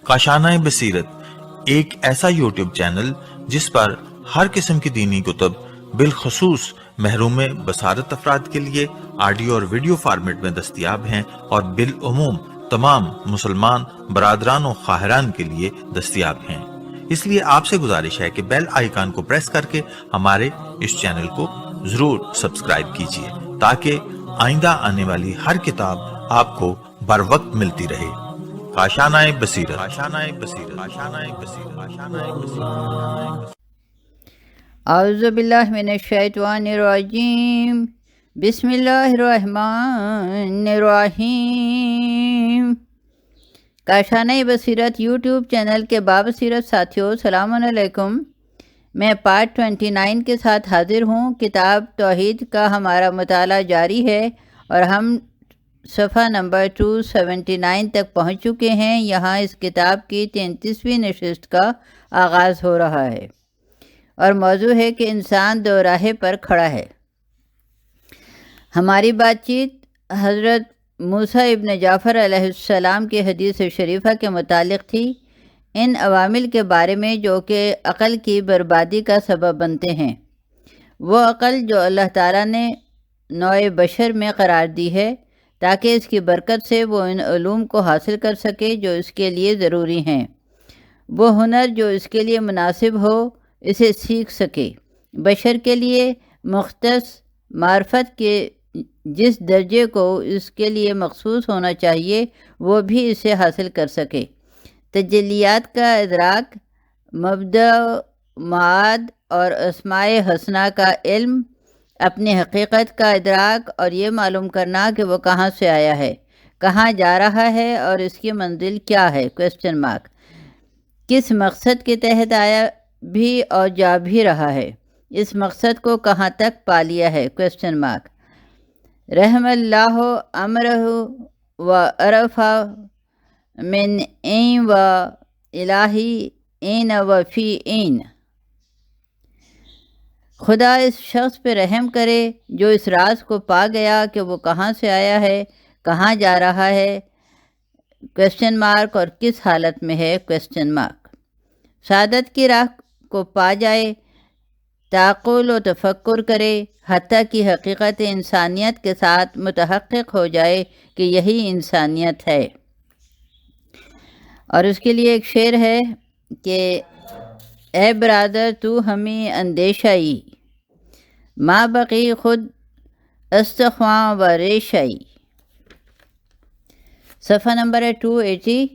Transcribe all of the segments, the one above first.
کاشانۂ بصیرت ایک ایسا یوٹیوب چینل جس پر ہر قسم کی دینی کتب بالخصوص محروم بصارت افراد کے لیے آڈیو اور ویڈیو فارمیٹ میں دستیاب ہیں اور بالعموم تمام مسلمان برادران و خواہران کے لیے دستیاب ہیں۔ اس لیے آپ سے گزارش ہے کہ بیل آئیکن کو پریس کر کے ہمارے اس چینل کو ضرور سبسکرائب کیجیے تاکہ آئندہ آنے والی ہر کتاب آپ کو بر وقت ملتی رہے۔ کاشانۂ بصیرت، کاشانۂ بصیرت، کاشانۂ بصیرت، کاشانۂ بصیرت۔ اعوذ باللہ من الشیطان الرجیم، بسم اللہ الرحمن الرحیم۔ کاشانۂ بصیرت یوٹیوب چینل کے بابصیرت ساتھیوں، السلام علیکم۔ میں پارٹ 29 کے ساتھ حاضر ہوں۔ کتاب توحید کا ہمارا مطالعہ جاری ہے اور ہم صفحہ نمبر 279 تک پہنچ چکے ہیں۔ یہاں اس کتاب کی 33ویں نشست کا آغاز ہو رہا ہے اور موضوع ہے کہ انسان دو راہے پر کھڑا ہے۔ ہماری بات چیت حضرت موسیٰ ابن جعفر علیہ السلام کی حدیث شریفہ کے متعلق تھی، ان عوامل کے بارے میں جو کہ عقل کی بربادی کا سبب بنتے ہیں۔ وہ عقل جو اللہ تعالیٰ نے نوع بشر میں قرار دی ہے تاکہ اس کی برکت سے وہ ان علوم کو حاصل کر سکے جو اس کے لیے ضروری ہیں، وہ ہنر جو اس کے لیے مناسب ہو اسے سیکھ سکے، بشر کے لیے مختص معرفت کے جس درجے کو اس کے لیے مخصوص ہونا چاہیے وہ بھی اسے حاصل کر سکے، تجلیات کا ادراک، مبدأ، معاد اور اسماء حسنہ کا علم، اپنی حقیقت کا ادراک اور یہ معلوم کرنا کہ وہ کہاں سے آیا ہے، کہاں جا رہا ہے اور اس کی منزل کیا ہے، کس مقصد کے تحت آیا بھی اور جا بھی رہا ہے، اس مقصد کو کہاں تک پا لیا ہے، رحم اللہ امرہ و عرفہ من این و الہی این و فی این۔ خدا اس شخص پہ رحم کرے جو اس راز کو پا گیا کہ وہ کہاں سے آیا ہے، کہاں جا رہا ہے، اور کس حالت میں ہے، سعادت کی راہ کو پا جائے، تعقل و تفکر کرے، حتیٰ کہ حقیقت انسانیت کے ساتھ متحقق ہو جائے کہ یہی انسانیت ہے۔ اور اس کے لیے ایک شعر ہے کہ اے برادر تو ہمیں اندیشائی، ما بقی خود استخواں و ریشائی۔ صفحہ نمبر 280۔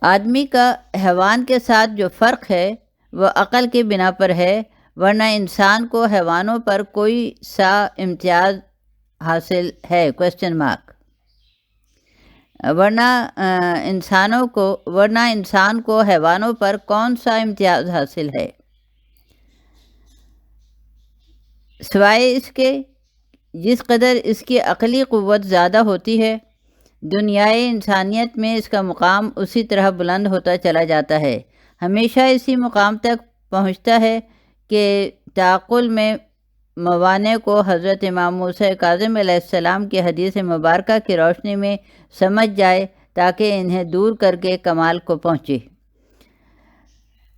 آدمی کا حیوان کے ساتھ جو فرق ہے وہ عقل کی بنا پر ہے، ورنہ انسان کو حیوانوں پر کوئی سا امتیاز حاصل ہے، ورنہ انسان کو حیوانوں پر کون سا امتیاز حاصل ہے، سوائے اس کے جس قدر اس کی عقلی قوت زیادہ ہوتی ہے، دنیائے انسانیت میں اس کا مقام اسی طرح بلند ہوتا چلا جاتا ہے، ہمیشہ اسی مقام تک پہنچتا ہے کہ تعقل میں موانع کو حضرت امام موسیٰ کاظم علیہ السلام کی حدیث مبارکہ کی روشنی میں سمجھ جائے تاکہ انہیں دور کر کے کمال کو پہنچے۔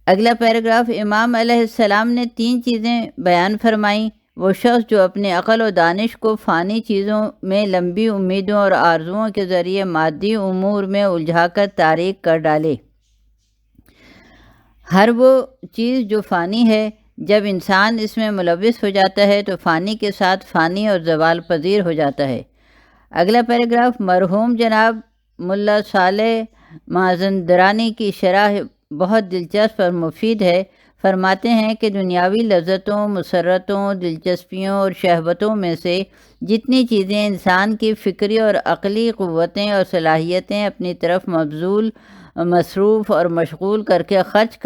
اگلا پیراگراف، امام علیہ السلام نے 3 چیزیں بیان فرمائیں، وہ شخص جو اپنی عقل و دانش کو فانی چیزوں میں لمبی امیدوں اور آرزوؤں کے ذریعے مادی امور میں الجھا کر تاریک کر ڈالے۔ ہر وہ چیز جو فانی ہے، جب انسان اس میں ملوث ہو جاتا ہے تو فانی کے ساتھ فانی اور زوال پذیر ہو جاتا ہے۔ اگلا پیراگراف، مرحوم جناب ملا صالح مازندرانی کی شرح بہت دلچسپ اور مفید ہے۔ فرماتے ہیں کہ دنیاوی لذتوں، مسرتوں، دلچسپیوں اور شہوتوں میں سے جتنی چیزیں انسان کی فکری اور عقلی قوتیں اور صلاحیتیں اپنی طرف مبذول، مصروف اور مشغول کر کے خرچ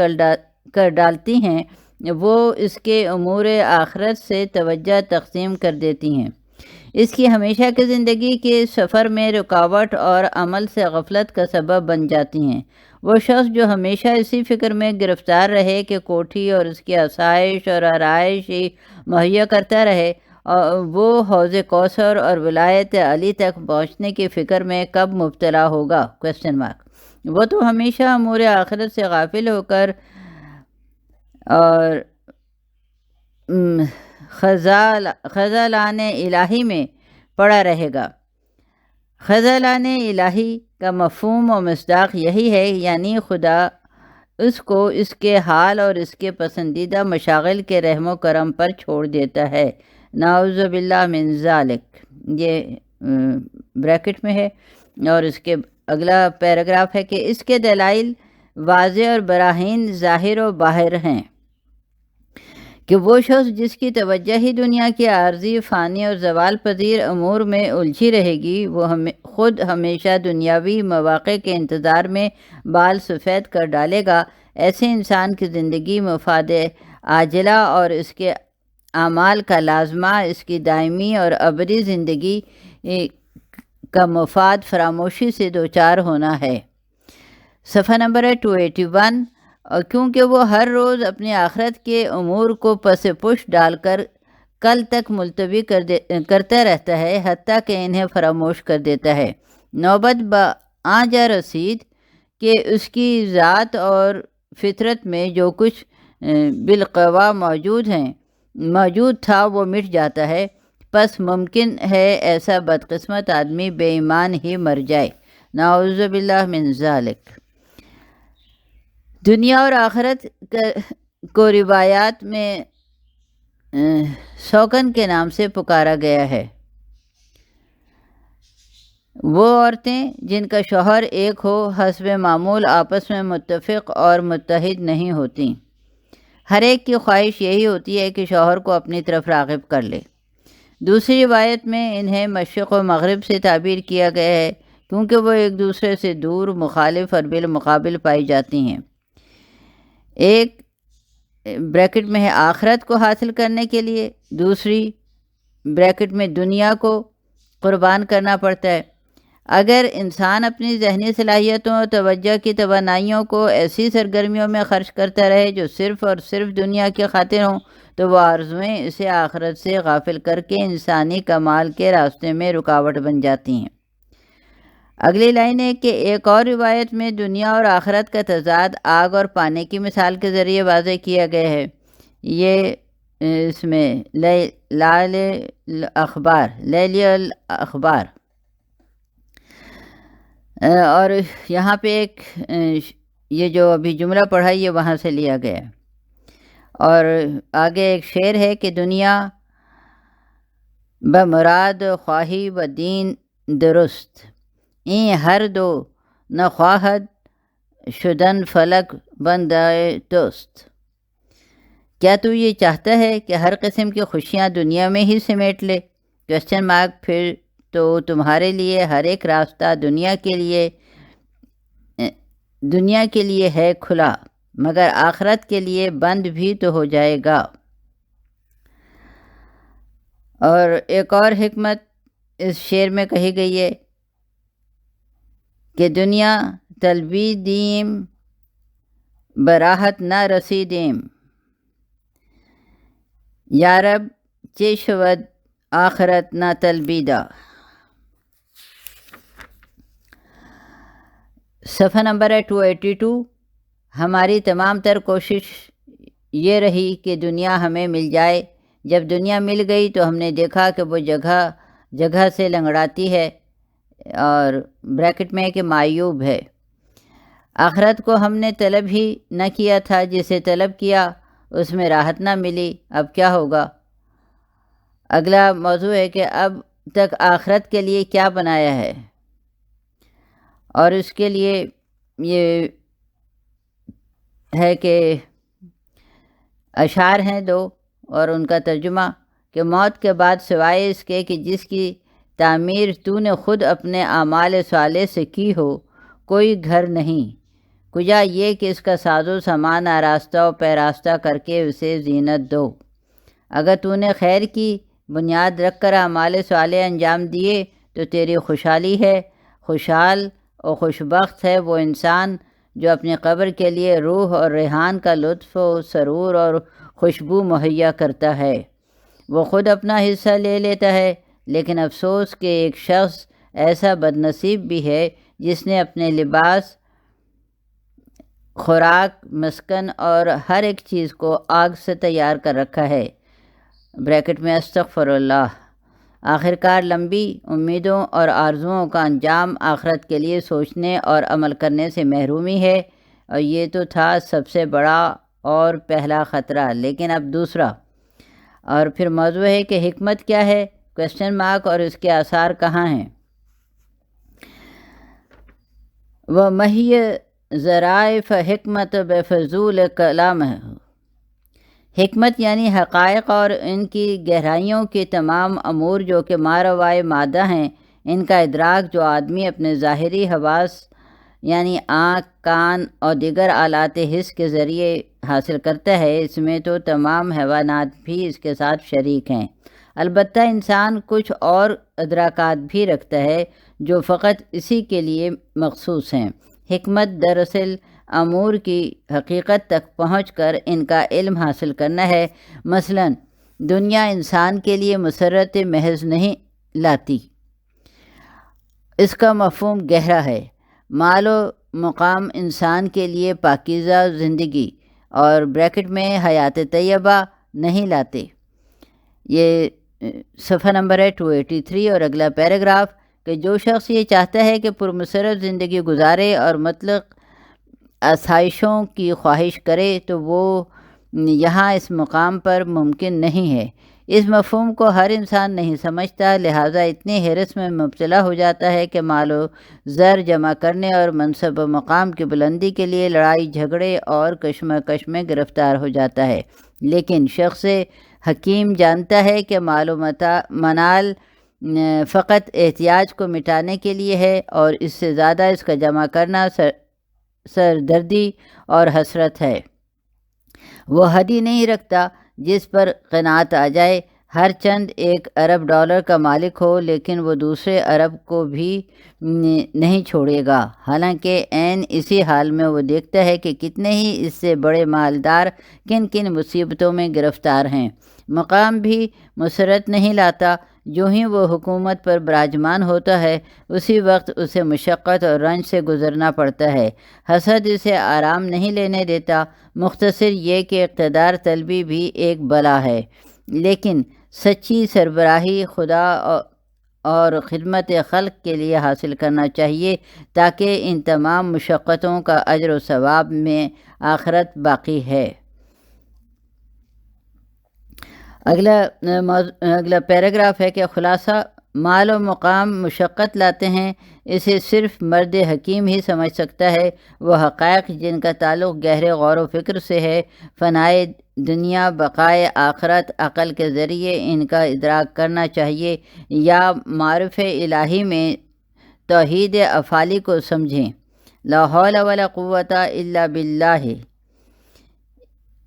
کر ڈالتی ہیں، وہ اس کے امور آخرت سے توجہ تقسیم کر دیتی ہیں، اس کی ہمیشہ کی زندگی کے سفر میں رکاوٹ اور عمل سے غفلت کا سبب بن جاتی ہیں۔ وہ شخص جو ہمیشہ اسی فکر میں گرفتار رہے کہ کوٹھی اور اس کی آسائش اور آرائش ہی مہیا کرتا رہے اور وہ حوض کوثر اور ولایت علی تک پہنچنے کی فکر میں کب مبتلا ہوگا؟ وہ تو ہمیشہ امور آخرت سے غافل ہو کر اور خزالان الہی میں پڑا رہے گا۔ خزالان الہی کا مفہوم و مصداق یہی ہے، یعنی خدا اس کو اس کے حال اور اس کے پسندیدہ مشاغل کے رحم و کرم پر چھوڑ دیتا ہے۔ نعوذ باللہ من ذالک، یہ بریکٹ میں ہے، اور اس کے اگلا پیراگراف ہے کہ اس کے دلائل واضح اور براہین ظاہر و باہر ہیں کہ وہ شخص جس کی توجہ ہی دنیا کی عارضی، فانی اور زوال پذیر امور میں الجھی رہے گی، وہ خود ہمیشہ دنیاوی مواقع کے انتظار میں بال سفید کر ڈالے گا۔ ایسے انسان کی زندگی مفاد عاجلہ اور اس کے اعمال کا لازمہ اس کی دائمی اور ابدی زندگی کا مفاد فراموشی سے دوچار ہونا ہے۔ صفحہ نمبر ہے 281۔ اور کیونکہ وہ ہر روز اپنی آخرت کے امور کو پس پش ڈال کر کل تک ملتوی کرتا رہتا ہے، حتیٰ کہ انہیں فراموش کر دیتا ہے، نوبت آ جا رسید کہ اس کی ذات اور فطرت میں جو کچھ بالقوا موجود تھا وہ مٹ جاتا ہے، پس ممکن ہے ایسا بدقسمت آدمی بے ایمان ہی مر جائے۔ نعوذ باللہ من ذالک۔ دنیا اور آخرت کو روایات میں سوکن کے نام سے پکارا گیا ہے۔ وہ عورتیں جن کا شوہر ایک ہو حسب معمول آپس میں متفق اور متحد نہیں ہوتیں۔ ہر ایک کی خواہش یہی ہوتی ہے کہ شوہر کو اپنی طرف راغب کر لے۔ دوسری روایت میں انہیں مشرق و مغرب سے تعبیر کیا گیا ہے، کیونکہ وہ ایک دوسرے سے دور، مخالف اور بالمقابل پائی جاتی ہیں۔ ایک بریکٹ میں ہے آخرت کو حاصل کرنے کے لیے، دوسری بریکٹ میں دنیا کو قربان کرنا پڑتا ہے۔ اگر انسان اپنی ذہنی صلاحیتوں اور توجہ کی توانائیوں کو ایسی سرگرمیوں میں خرچ کرتا رہے جو صرف اور صرف دنیا کی خاطر ہوں، تو وہ آرزویں اسے آخرت سے غافل کر کے انسانی کمال کے راستے میں رکاوٹ بن جاتی ہیں۔ اگلی لائن ہے کہ ایک اور روایت میں دنیا اور آخرت کا تضاد آگ اور پانی کی مثال کے ذریعے واضح کیا گیا ہے۔ یہ اس میں لیلی الاخبار، اور یہاں پہ ایک یہ جو ابھی جملہ پڑھا یہ وہاں سے لیا گیا ہے، اور آگے ایک شعر ہے کہ دنیا بمراد خواہی و دین درست، این ہر دو نخواہد شدن فلک بندائے دوست۔ کیا تو یہ چاہتا ہے کہ ہر قسم کی خوشیاں دنیا میں ہی سمیٹ لے؟ پھر تو تمہارے لیے ہر ایک راستہ دنیا کے لیے ہے کھلا، مگر آخرت کے لیے بند بھی تو ہو جائے گا۔ اور ایک اور حکمت اس شعر میں کہی گئی ہے کہ دنیا طلبی دیم براحت نہ رسیدیم، یارب چشود آخرت نہ طلبیدہ۔ صفحہ نمبر ہے 282۔ ہماری تمام تر کوشش یہ رہی کہ دنیا ہمیں مل جائے۔ جب دنیا مل گئی تو ہم نے دیکھا کہ وہ جگہ سے لنگڑاتی ہے، اور بریکٹ میں ہے کہ معیوب ہے۔ آخرت کو ہم نے طلب ہی نہ کیا تھا، جسے طلب کیا اس میں راحت نہ ملی، اب کیا ہوگا؟ اگلا موضوع ہے کہ اب تک آخرت کے لیے کیا بنایا ہے، اور اس کے لیے یہ ہے کہ اشعار ہیں 2 اور ان کا ترجمہ کہ موت کے بعد سوائے اس کے کہ جس کی تعمیر تو نے خود اپنے اعمال صالح سے کی ہو، کوئی گھر نہیں، کجا یہ کہ اس کا ساز و سامان آراستہ و پیراستہ کر کے اسے زینت دو۔ اگر تو نے خیر کی بنیاد رکھ کر اعمال صالح انجام دیے تو تیری خوشحالی ہے۔ خوشحال اور خوشبخت ہے وہ انسان جو اپنی قبر کے لیے روح اور ریحان کا لطف و سرور اور خوشبو مہیا کرتا ہے۔ وہ خود اپنا حصہ لے لیتا ہے، لیکن افسوس کہ ایک شخص ایسا بد نصیب بھی ہے جس نے اپنے لباس، خوراک، مسکن اور ہر ایک چیز کو آگ سے تیار کر رکھا ہے، بریکٹ میں استغفر اللہ۔ آخرکار لمبی امیدوں اور آرزوؤں کا انجام آخرت کے لیے سوچنے اور عمل کرنے سے محرومی ہے، اور یہ تو تھا سب سے بڑا اور پہلا خطرہ۔ لیکن اب دوسرا، اور پھر موضوع ہے کہ حکمت کیا ہے؟ کویسچن مارک، اور اس کے آثار کہاں ہیں؟ وَمَهِيَ ذَرَائِفَ حکمت بفضول کلام ہے۔ حکمت یعنی حقائق اور ان کی گہرائیوں کے تمام امور جو کہ ماروائے مادہ ہیں، ان کا ادراک جو آدمی اپنے ظاہری حواس یعنی آنکھ، کان اور دیگر آلات حس کے ذریعے حاصل کرتا ہے، اس میں تو تمام حیوانات بھی اس کے ساتھ شریک ہیں۔ البتہ انسان کچھ اور ادراکات بھی رکھتا ہے جو فقط اسی کے لیے مخصوص ہیں۔ حکمت دراصل امور کی حقیقت تک پہنچ کر ان کا علم حاصل کرنا ہے۔ مثلا دنیا انسان کے لیے مسرت محض نہیں لاتی، اس کا مفہوم گہرا ہے۔ مال و مقام انسان کے لیے پاکیزہ زندگی اور بریکٹ میں حیات طیبہ نہیں لاتے۔ یہ صفحہ نمبر ہے 283، اور اگلا پیراگراف کہ جو شخص یہ چاہتا ہے کہ پرمسرت زندگی گزارے اور مطلق آسائشوں کی خواہش کرے تو وہ یہاں اس مقام پر ممکن نہیں ہے۔ اس مفہوم کو ہر انسان نہیں سمجھتا، لہٰذا اتنی حرص میں مبتلا ہو جاتا ہے کہ مال و زر جمع کرنے اور منصب و مقام کی بلندی کے لیے لڑائی جھگڑے اور کشمکش میں گرفتار ہو جاتا ہے۔ لیکن شخص حکیم جانتا ہے کہ مال و منال فقط احتیاج کو مٹانے کے لیے ہے، اور اس سے زیادہ اس کا جمع کرنا سردردی اور حسرت ہے۔ وہ حد ہی نہیں رکھتا جس پر قناعت آ جائے، ہر چند $1 ارب کا مالک ہو، لیکن وہ دوسرے ارب کو بھی نہیں چھوڑے گا، حالانکہ عین اسی حال میں وہ دیکھتا ہے کہ کتنے ہی اس سے بڑے مالدار کن کن مصیبتوں میں گرفتار ہیں۔ مقام بھی مسرت نہیں لاتا، جو ہی وہ حکومت پر براجمان ہوتا ہے اسی وقت اسے مشقت اور رنج سے گزرنا پڑتا ہے۔ حسد اسے آرام نہیں لینے دیتا۔ مختصر یہ کہ اقتدار طلبی بھی ایک بلا ہے، لیکن سچی سربراہی خدا اور خدمت خلق کے لیے حاصل کرنا چاہیے، تاکہ ان تمام مشقتوں کا اجر و ثواب میں آخرت باقی ہے۔ اگلا پیراگراف ہے کہ خلاصہ مال و مقام مشقت لاتے ہیں، اسے صرف مرد حکیم ہی سمجھ سکتا ہے۔ وہ حقائق جن کا تعلق گہرے غور و فکر سے ہے، فنائے دنیا، بقائے آخرت، عقل کے ذریعے ان کا ادراک کرنا چاہیے، یا معرف الہی میں توحید افعالی کو سمجھیں۔ لا حول ولا قوت الا باللہ،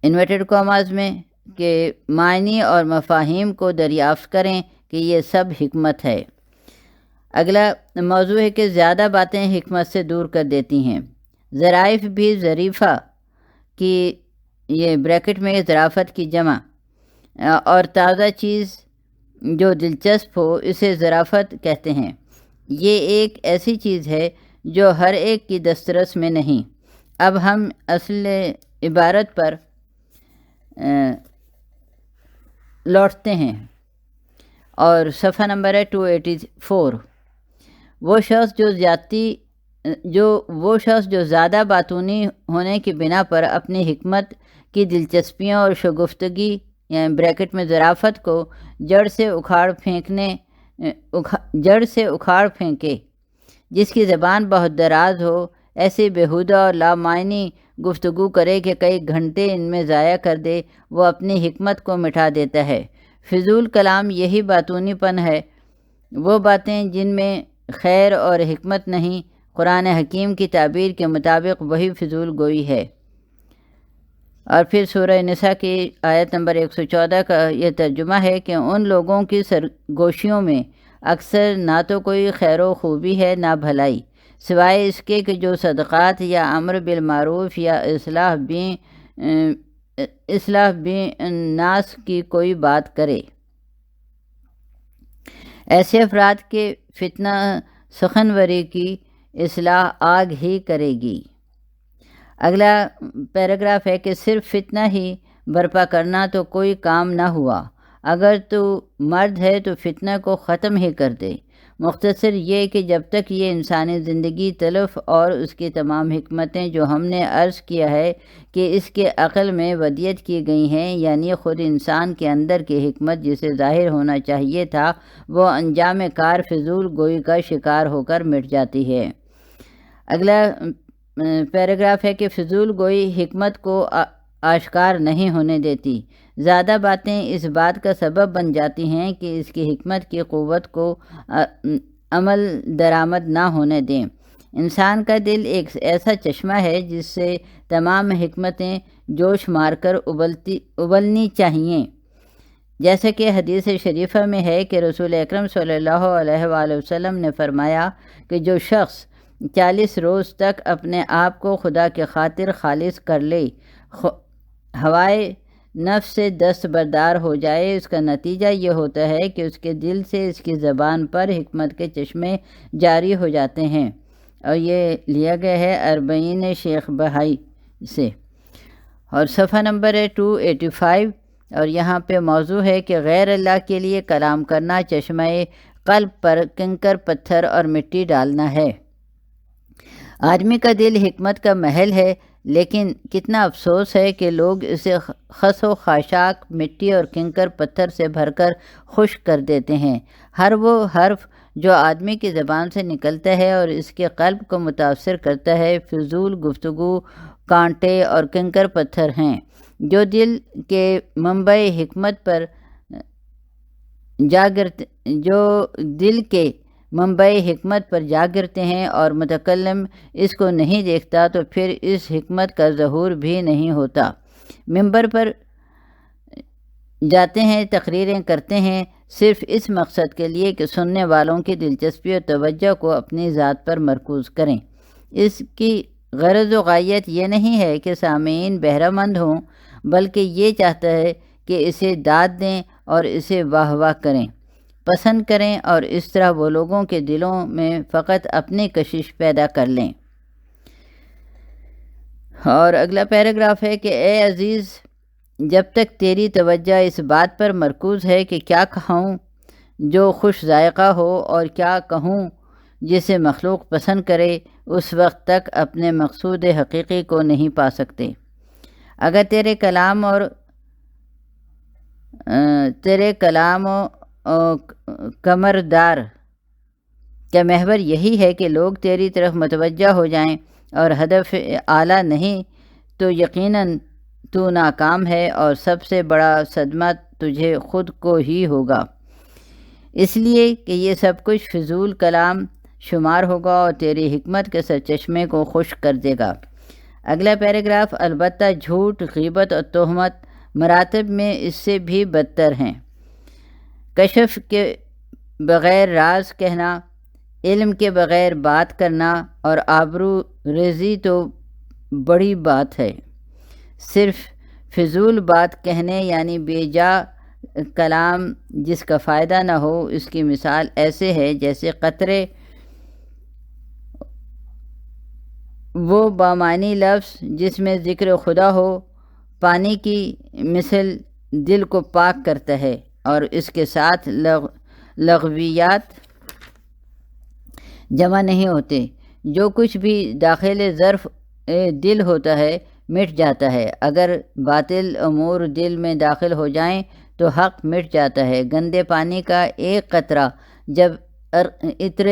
انورٹڈ کاماز میں، کہ معنی اور مفاہیم کو دریافت کریں کہ یہ سب حکمت ہے۔ اگلا موضوع ہے کہ زیادہ باتیں حکمت سے دور کر دیتی ہیں۔ ظرائف بھی ظریفہ کی، یہ بریکٹ میں ظرافت کی جمع، اور تازہ چیز جو دلچسپ ہو اسے ظرافت کہتے ہیں۔ یہ ایک ایسی چیز ہے جو ہر ایک کی دسترس میں نہیں۔ اب ہم اصل عبارت پر لوٹتے ہیں، اور صفحہ نمبر ہے 284۔ وہ شخص جو زیادہ باتونی ہونے کی بنا پر اپنی حکمت کی دلچسپیوں اور شگفتگی یعنی بریکٹ میں ظرافت کو جڑ سے اکھاڑ پھینکے، جس کی زبان بہت دراز ہو، ایسی بیہودہ اور لامعنی گفتگو کرے کہ کئی گھنٹے ان میں ضائع کر دے، وہ اپنی حکمت کو مٹا دیتا ہے۔ فضول کلام یہی باتونی پن ہے، وہ باتیں جن میں خیر اور حکمت نہیں۔ قرآن حکیم کی تعبیر کے مطابق وہی فضول گوئی ہے۔ اور پھر سورہ نساء کی آیت نمبر 114 کا یہ ترجمہ ہے کہ ان لوگوں کی سرگوشیوں میں اکثر نہ تو کوئی خیر و خوبی ہے نہ بھلائی، سوائے اس کے کہ جو صدقات یا امر بالمعروف یا اصلاح بین الناس کی کوئی بات کرے۔ ایسے افراد کے فتنہ سخنوری کی اصلاح آگ ہی کرے گی۔ اگلا پیراگراف ہے کہ صرف فتنہ ہی برپا کرنا تو کوئی کام نہ ہوا، اگر تو مرد ہے تو فتنہ کو ختم ہی کر دے۔ مختصر یہ کہ جب تک یہ انسانی زندگی تلف اور اس کی تمام حکمتیں جو ہم نے عرض کیا ہے کہ اس کے عقل میں ودیت کی گئی ہیں، یعنی خود انسان کے اندر کی حکمت جسے ظاہر ہونا چاہیے تھا، وہ انجام کار فضول گوئی کا شکار ہو کر مٹ جاتی ہے۔ اگلا پیراگراف ہے کہ فضول گوئی حکمت کو آشکار نہیں ہونے دیتی۔ زیادہ باتیں اس بات کا سبب بن جاتی ہیں کہ اس کی حکمت کی قوت کو عمل درآمد نہ ہونے دیں۔ انسان کا دل ایک ایسا چشمہ ہے جس سے تمام حکمتیں جوش مار کر ابلنی چاہیے، جیسے کہ حدیث شریفہ میں ہے کہ رسول اکرم صلی اللہ علیہ وآلہ وسلم نے فرمایا کہ جو شخص 40 روز تک اپنے آپ کو خدا کی خاطر خالص کر لے، ہوائے نفس سے دستبردار ہو جائے، اس کا نتیجہ یہ ہوتا ہے کہ اس کے دل سے اس کی زبان پر حکمت کے چشمے جاری ہو جاتے ہیں۔ اور یہ لیا گیا ہے 40 شیخ بہائی سے، اور صفحہ نمبر ہے 285، اور یہاں پہ موضوع ہے کہ غیر اللہ کے لیے کلام کرنا چشمہ قلب پر کنکر، پتھر اور مٹی ڈالنا ہے۔ آدمی کا دل حکمت کا محل ہے، لیکن کتنا افسوس ہے کہ لوگ اسے خس و خاشاک، مٹی اور کنکر پتھر سے بھر کر خشک کر دیتے ہیں۔ ہر وہ حرف جو آدمی کی زبان سے نکلتا ہے اور اس کے قلب کو متاثر کرتا ہے، فضول گفتگو، کانٹے اور کنکر پتھر ہیں جو دل کے منبع حکمت پر جا گرتے ہیں، اور متکلم اس کو نہیں دیکھتا تو پھر اس حکمت کا ظہور بھی نہیں ہوتا۔ منبر پر جاتے ہیں، تقریریں کرتے ہیں، صرف اس مقصد کے لیے کہ سننے والوں کی دلچسپی اور توجہ کو اپنی ذات پر مرکوز کریں۔ اس کی غرض و غایت یہ نہیں ہے کہ سامعین بہرہ مند ہوں، بلکہ یہ چاہتا ہے کہ اسے داد دیں اور اسے واہ واہ کریں، پسند کریں، اور اس طرح وہ لوگوں کے دلوں میں فقط اپنی کشش پیدا کر لیں۔ اور اگلا پیراگراف ہے کہ اے عزیز، جب تک تیری توجہ اس بات پر مرکوز ہے کہ کیا کھاؤں جو خوش ذائقہ ہو اور کیا کہوں جسے مخلوق پسند کرے، اس وقت تک اپنے مقصود حقیقی کو نہیں پا سکتے۔ اگر تیرے کلام و کمردار کا محور یہی ہے کہ لوگ تیری طرف متوجہ ہو جائیں اور ہدف اعلیٰ نہیں، تو یقیناً تو ناکام ہے اور سب سے بڑا صدمہ تجھے خود کو ہی ہوگا، اس لیے کہ یہ سب کچھ فضول کلام شمار ہوگا اور تیری حکمت کے سرچشمے کو خشک کر دے گا۔ اگلا پیراگراف، البتہ جھوٹ، غیبت اور تہمت مراتب میں اس سے بھی بدتر ہیں۔ کشف کے بغیر راز کہنا، علم کے بغیر بات کرنا اور آبرو ریزی تو بڑی بات ہے۔ صرف فضول بات کہنے یعنی بے جا کلام جس کا فائدہ نہ ہو، اس کی مثال ایسے ہے جیسے قطرے، وہ بامعنی لفظ جس میں ذکر خدا ہو، پانی کی مثل دل کو پاک کرتا ہے اور اس کے ساتھ لغویات جمع نہیں ہوتے۔ جو کچھ بھی داخل ظرف دل ہوتا ہے مٹ جاتا ہے، اگر باطل امور دل میں داخل ہو جائیں تو حق مٹ جاتا ہے۔ گندے پانی کا ایک قطرہ جب عطر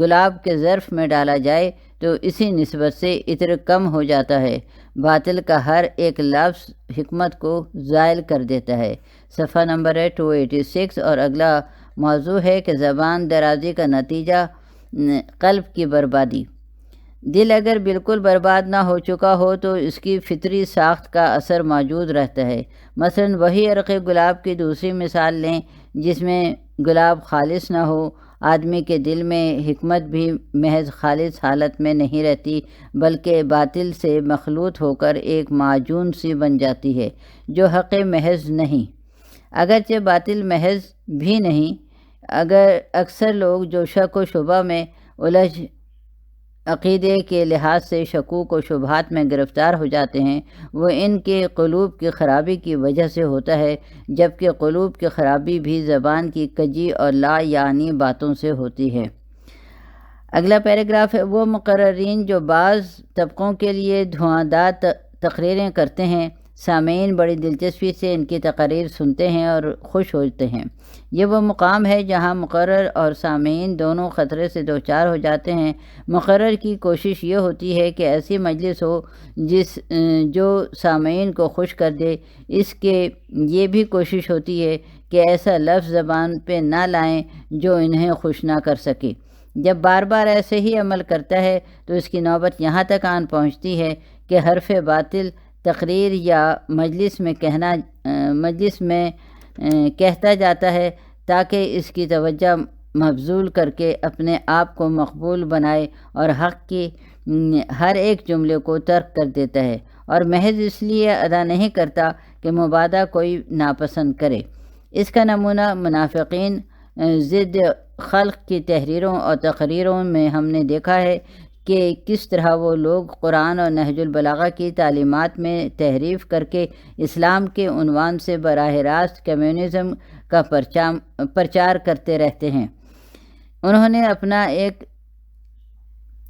گلاب کے ظرف میں ڈالا جائے تو اسی نسبت سے عطر کم ہو جاتا ہے۔ باطل کا ہر ایک لفظ حکمت کو زائل کر دیتا ہے۔ صفحہ نمبر ہے 286، اور اگلا موضوع ہے کہ زبان درازی کا نتیجہ قلب کی بربادی۔ دل اگر بالکل برباد نہ ہو چکا ہو تو اس کی فطری ساخت کا اثر موجود رہتا ہے۔ مثلاً وہی عرق گلاب کی دوسری مثال لیں جس میں گلاب خالص نہ ہو۔ آدمی کے دل میں حکمت بھی محض خالص حالت میں نہیں رہتی، بلکہ باطل سے مخلوط ہو کر ایک معجون سی بن جاتی ہے جو حق محض نہیں۔ اگرچہ باطل محض بھی نہیں، اگر اکثر لوگ جو شک و شبہ میں الجھ عقیدے کے لحاظ سے شکوک و شبہات میں گرفتار ہو جاتے ہیں، وہ ان کے قلوب کی خرابی کی وجہ سے ہوتا ہے، جبکہ قلوب کی خرابی بھی زبان کی کجی اور لا یعنی باتوں سے ہوتی ہے۔ اگلا پیراگراف ہے، وہ مقررین جو بعض طبقوں کے لیے دھواندار تقریریں کرتے ہیں، سامعین بڑی دلچسپی سے ان کی تقاریر سنتے ہیں اور خوش ہوتے ہیں۔ یہ وہ مقام ہے جہاں مقرر اور سامعین دونوں خطرے سے دوچار ہو جاتے ہیں۔ مقرر کی کوشش یہ ہوتی ہے کہ ایسی مجلس ہو جو سامعین کو خوش کر دے، اس کے یہ بھی کوشش ہوتی ہے کہ ایسا لفظ زبان پہ نہ لائیں جو انہیں خوش نہ کر سکے۔ جب بار بار ایسے ہی عمل کرتا ہے تو اس کی نوبت یہاں تک آن پہنچتی ہے کہ حرف باطل تقریر یا مجلس میں کہتا جاتا ہے تاکہ اس کی توجہ مبذول کر کے اپنے آپ کو مقبول بنائے اور حق کی ہر ایک جملے کو ترک کر دیتا ہے اور محض اس لیے ادا نہیں کرتا کہ مبادا کوئی ناپسند کرے۔ اس کا نمونہ منافقین ضد خلق کی تحریروں اور تقریروں میں ہم نے دیکھا ہے کہ کس طرح وہ لوگ قرآن اور نہج البلاغہ کی تعلیمات میں تحریف کر کے اسلام کے عنوان سے براہ راست کمیونزم کا پرچار کرتے رہتے ہیں۔ انہوں نے اپنا ایک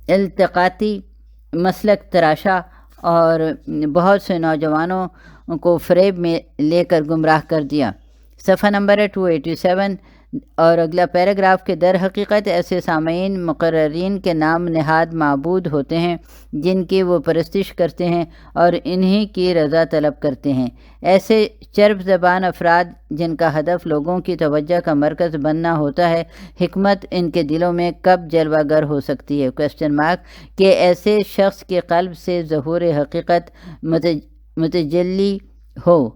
التقاطی مسلک تراشا اور بہت سے نوجوانوں کو فریب میں لے کر گمراہ کر دیا۔ صفحہ نمبر ہے 287 اور اگلا پیراگراف کے در حقیقت ایسے سامعین مقررین کے نام نہاد معبود ہوتے ہیں جن کی وہ پرستش کرتے ہیں اور انہی کی رضا طلب کرتے ہیں۔ ایسے چرب زبان افراد جن کا ہدف لوگوں کی توجہ کا مرکز بننا ہوتا ہے، حکمت ان کے دلوں میں کب جلوہ گر ہو سکتی ہے؟ کہ ایسے شخص کے قلب سے ظہور حقیقت متجلی ہو؟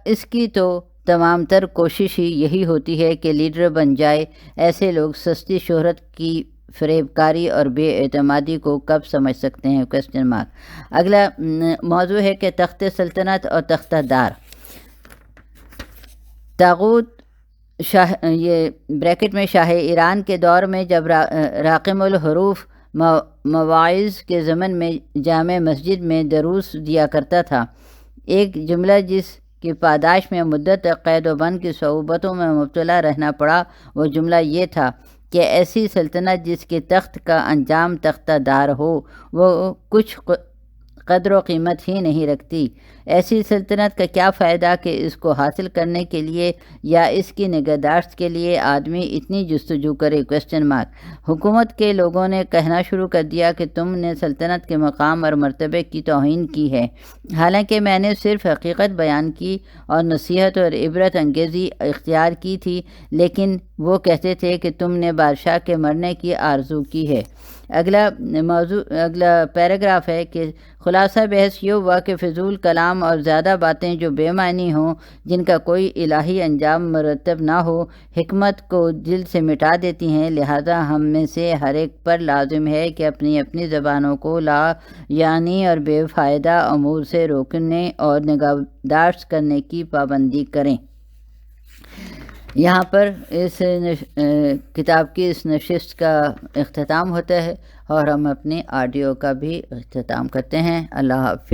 اس کی تو تمام تر کوشش ہی یہی ہوتی ہے کہ لیڈر بن جائے۔ ایسے لوگ سستی شہرت کی فریب کاری اور بے اعتمادی کو کب سمجھ سکتے ہیں؟ اگلا موضوع ہے کہ تخت سلطنت اور تختہ دار۔ طاغوت یہ بریکٹ میں شاہ ایران کے دور میں جب راقم الحروف مواعظ کے ضمن میں جامع مسجد میں دروس دیا کرتا تھا، ایک جملہ جس کی پاداش میں مدت تک قید و بند کی صعوبتوں میں مبتلا رہنا پڑا، وہ جملہ یہ تھا کہ ایسی سلطنت جس کے تخت کا انجام تختہ دار ہو وہ کچھ قدر و قیمت ہی نہیں رکھتی۔ ایسی سلطنت کا کیا فائدہ کہ اس کو حاصل کرنے کے لیے یا اس کی نگہداشت کے لیے آدمی اتنی جستجو کرے؟ حکومت کے لوگوں نے کہنا شروع کر دیا کہ تم نے سلطنت کے مقام اور مرتبے کی توہین کی ہے، حالانکہ میں نے صرف حقیقت بیان کی اور نصیحت اور عبرت انگیزی اختیار کی تھی، لیکن وہ کہتے تھے کہ تم نے بادشاہ کے مرنے کی آرزو کی ہے۔ اگلا پیراگراف ہے کہ خلاصہ بحث یہ ہوا کہ فضول کلام اور زیادہ باتیں جو بے معنی ہوں، جن کا کوئی الہی انجام مرتب نہ ہو، حکمت کو دل سے مٹا دیتی ہیں۔ لہذا ہم میں سے ہر ایک پر لازم ہے کہ اپنی زبانوں کو لا یعنی اور بے فائدہ امور سے روکنے اور نگہداشت کرنے کی پابندی کریں۔ یہاں پر اس کتاب کی اس نشست کا اختتام ہوتا ہے اور ہم اپنی آڈیو کا بھی اختتام کرتے ہیں۔ اللہ حافظ۔